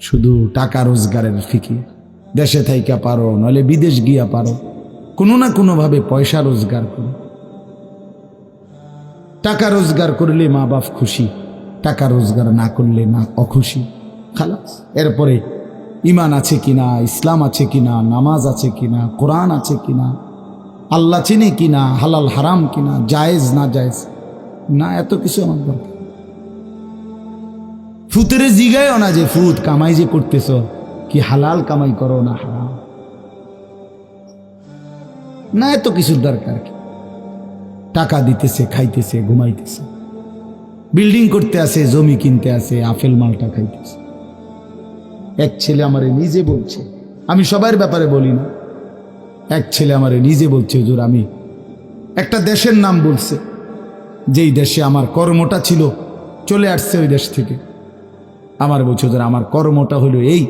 শুধু টাকা রোজগারের ফিকির। দেশে থাইকা পারো, নইলে বিদেশ গিয়া পারো, কোনো না কোনোভাবে পয়সা রোজগার করো। টাকা রোজগার করলে মা বাপ খুশি, টাকা রোজগার না করলে না অখুশি, খালাস। এরপরে ইমান আছে কিনা, ইসলাম আছে কিনা, নামাজ আছে কিনা, কোরআন আছে কিনা, আল্লাহ চিনি কিনা, হালাল হারাম কিনা, জায়েজ না জায়েজ না, এত কিছু আমার দরকার। ফুতেরে জিগায়ও না যে ফুত কামাই যে করতেছ কি হালাল কামাই করো না হারাম, না এত কিছুর দরকার কি। টাকা দিতেছে, খাইতেছে, ঘুমাইতেছে, বিল্ডিং করতে আসে, জমি কিনতে আসে, আপেল মালটা খাইতেছে। এক ছেলে আমারে নিজে বলছে, আমি সবার ব্যাপারে বলি না, এক ছেলে আমারে নিজে বলছে, হুজুর আমি একটা দেশের নাম বলছে, যেই দেশে আমার কর্মটা ছিল, চলে আসছে ওই দেশ থেকে। আমার বলছে, হুজুর আমার কর্মটা হলো এই,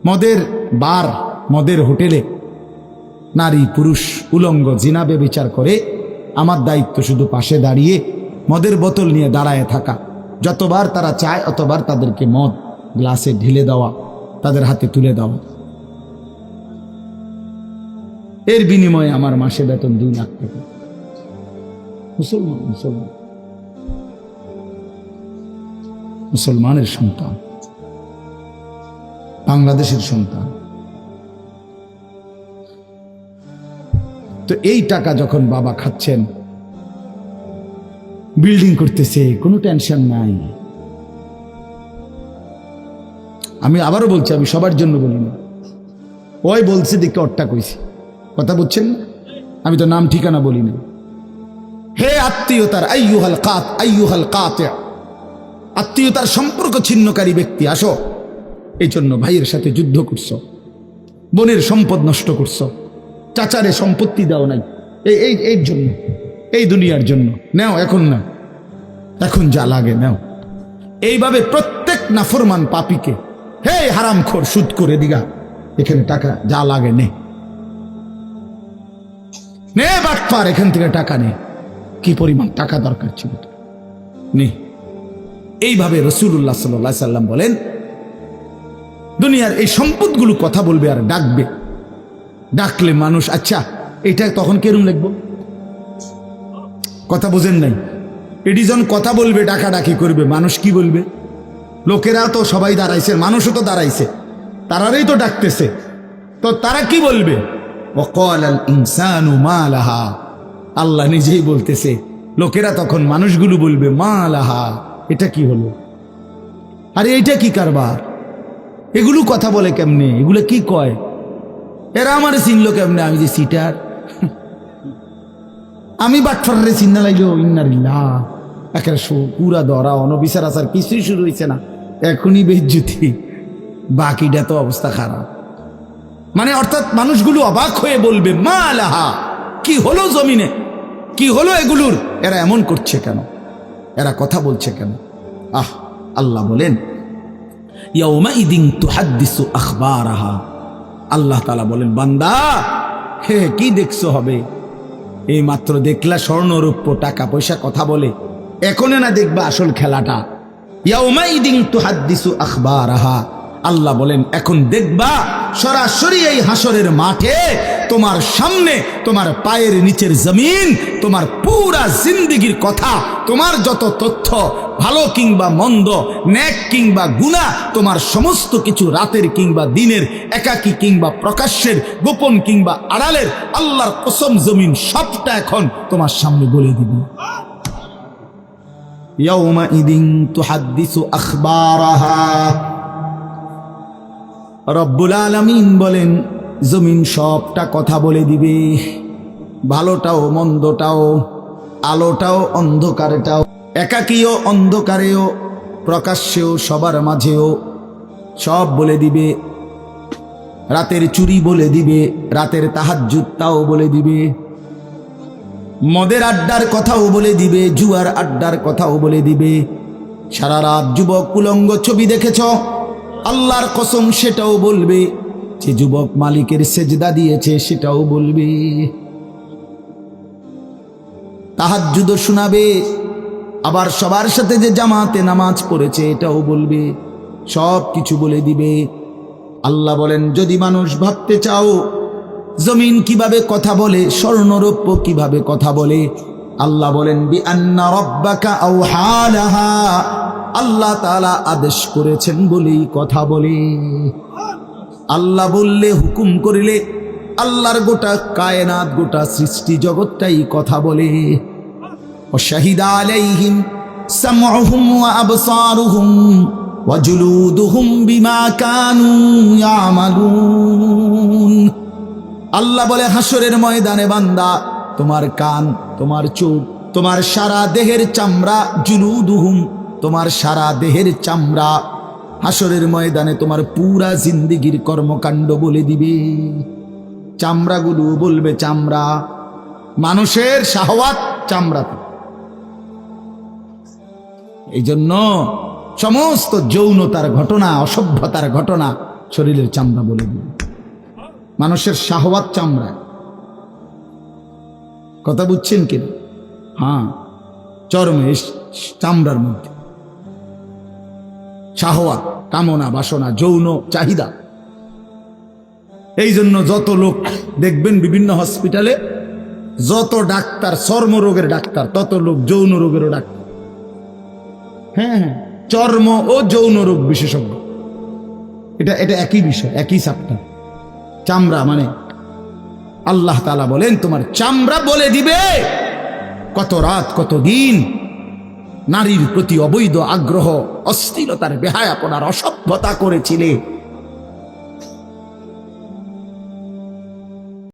মদের বার, মদের হোটেলে নারী পুরুষ উলঙ্গ জিনা ব্যভিচার করে, আমার দায়িত্ব শুধু পাশে দাঁড়িয়ে মদের বোতল নিয়ে দাঁড়ায় থাকা, যতবার তারা চায় অতবার তাদেরকে মদ গ্লাসে ঢেলে দেওয়া, তাদের হাতে তুলে দেওয়া। এর বিনিময়ে আমার মাসে বেতন 2 লাখ টাকা। মুসলমান মুসলমান মুসলমানের সন্তান, বাংলাদেশের সন্তান। তো এই টাকা যখন বাবা খাচ্ছেন, বিল্ডিং করতেছে, কোনো টেনশন নাই। আমি আবারও বলছি, আমি সবার জন্য বলি না, ওই বলছে দেখে অট্টা কইছি, কথা বুঝছেন না? আমি তো নাম ঠিকানা বলি না। হে আত্মীয়তার আইয়ুহাল কাতি', আত্মীয়তার সম্পর্ক ছিন্নকারী ব্যক্তি, আসো। এই জন্য ভাইয়ের সাথে যুদ্ধ করছো, বোনের সম্পদ নষ্ট করছো, চাচারে সম্পত্তি দাও নাই, এই জন্য, এই দুনিয়ার জন্য নেও, এখন না, এখন যা লাগে নেও। এইভাবে প্রত্যেক নাফরমান পাপীকে, হে হারামখোর সুদ করে দিগা, এখানে টাকা যা লাগে নে, নে বাটপার, এখান থেকে টাকা নে, কি পরিমাণ টাকা দরকার ছিল নে। এইভাবে রাসূলুল্লাহ সাল্লাল্লাহু আলাইহি সাল্লাম বলেন, দুনিয়ার এই সম্পদগুলো কথা বলবে আর ডাকবে, ডাকলে মানুষ, আচ্ছা এটা তখন কেরম লিখবো, কথা বুঝেন নাই? এডিজন কথা বলবে, ডাকাডাকি করবে, মানুষ কি বলবে? লোকেরা তো সবাই দাঁড়াইছে, মানুষও তো দাঁড়াইছে, তারারই তো ডাকতেছে, তো তারা কি বলবে? ওয়াকালাল ইনসানু মা লাহা, আল্লাহ নিজেই বলতেছে, লোকেরা তখন মানুষগুলো বলবে মা লাহা, এটা কি হলো, আরে এটা কি কারবার, এগুলো কথা বলে কেমনে, এগুলো কি কয়, এরা আমারে চিনলো কেমনে, আমি যে সিটার, আমি বাটফারে চিন্না লাগলো, ইন্নালিল্লাহ, একেবারে পুরা ধরা, অনবিচার আচার কিছুই শুরু হয়েছে না, এখনই বেইজ্জতি, বাকিটা তো অবস্থা খারাপ। মানে অর্থাৎ মানুষগুলো অবাক হয়ে বলবে মা লাহা, কি হলো জমিনে, কি হলো এগুলোর, এরা এমন করছে কেন, এরা কথা বলছে কেন? আল্লাহ বলেন ইয়াউমাইদিন তুহাদ্দিসু আখবারাহা, আল্লাহ তাআলা বলেন, বান্দা হে কি দেখছো হবে, এই মাত্র দেখলা স্বর্ণ রূপ্য টাকা পয়সা কথা বলে, এখনো না দেখবা আসল খেলাটা। ইয়াউমাইদিন তুহাদ্দিসু আখবারাহা, আল্লাহ বলেন এখন দেখবা সরাসরি এই হাসরের মাঠে তোমার সামনে, তোমার পায়ের নিচের জমিন, তোমার পুরা জিন্দেগির কথা, তোমার যত তথ্য, ভালো কিংবা মন্দ, নেক কিংবা গুনাহ, তোমার সমস্ত কিছু রাতের কিংবা দিনের, একাকী কিংবা প্রকাশ্যের, গোপন কিংবা আড়ালের, আল্লাহর কসম জমিন সবটা এখন তোমার সামনে বলে দিবে। ইয়াউমাইদিন তুহাদ্দিসু আখবারাহা, রব্বুল আলামিন বলেন জমিন সবটা কথা বলে দিবে, ভালোটাও মন্দটাও, আলোটাও অন্ধকারটাও, একাকীও অন্ধকারেও, প্রকাশ্যেও সবার মাঝেও সব বলে দিবে। রাতের চুরি বলে দিবে, রাতের তাহাজ্জুদটাও বলে দিবে, মদের আড্ডার কথাও বলে দিবে, জুয়ার আড্ডার কথাও বলে দিবে। সারা রাত যুবক উলঙ্গ ছবি দেখেছ, আল্লাহর কসম সেটাও বলবে, যে যুবক মালিকের সেজদা দিয়েছে সেটাও বলবে, তাহাজ্জুদও শোনাবে, আবার সবার সাথে যে জামাতে নামাজ পড়েছে এটাও বলবে। সব কিছু বলে দিবে। আল্লাহ বলেন, যদি মানুষ ভাবতে চাও জমিন কিভাবে কথা বলে, স্বর্ণরৌপ্য কিভাবে কথা বলে, আল্লাহ বলেন বিআন্না রাব্বাকা আওহা লাহা, আল্লাহ তাআলা আদেশ করেছেন বলেই কথা বলে। আল্লাহ বললে, হুকুম করিলে আল্লাহর গোটা কায়নাত, গোটা সৃষ্টি জগৎটাই কথা বলে। ওয়াশাহিদা আলাইহিম সামউহুম ওয়া আবসারুহুম ওয়া জুলুদুহুম বিমা কানু ইয়ামালুন। আল্লাহ বলে, হাসরের ময়দানে বান্দা, তোমার কান, তোমার চোখ, তোমার সারা দেহের চামড়া, জুলুদুহুম, তোমার সারা দেহের চামড়া, হাসরের ময়দানে তোমার পুরা জিন্দেগির কর্মকাণ্ড বলে দিবে। চামড়াগুলো বলবে, চামড়া, মানুষের শাহওয়াত চামড়াতে। এই জন্য সমস্ত যৌনতার ঘটনা, অসভ্যতার ঘটনা শরীরের চামড়া বলে দিবে। মানুষের শাহওয়াত চামড়া। কথা বুঝছেন কিনা? হ্যাঁ, চর্মে, চামড়ার মধ্যে শাহওয়াত, কামনা, বাসনা, যৌন চাহিদা। এই জন্য যত লোক দেখবেন বিভিন্ন হসপিটালে, যত ডাক্তার চর্মরোগের ডাক্তার, তত লোক যৌন রোগেরও ডাক্তার। হ্যাঁ হ্যাঁ, চর্ম ও যৌন রোগ বিশেষজ্ঞ, এটা একই বিষয়, একই চ্যাপ্টার। চামড়া মানে আল্লাহ তাআলা বলেন, তোমার চামড়া বলে দিবে কত রাত, কত দিন নারীর প্রতি অবৈধ আগ্রহ, অশ্লীলতার, বেহায়াপনার, অসভ্যতা করেছিলে।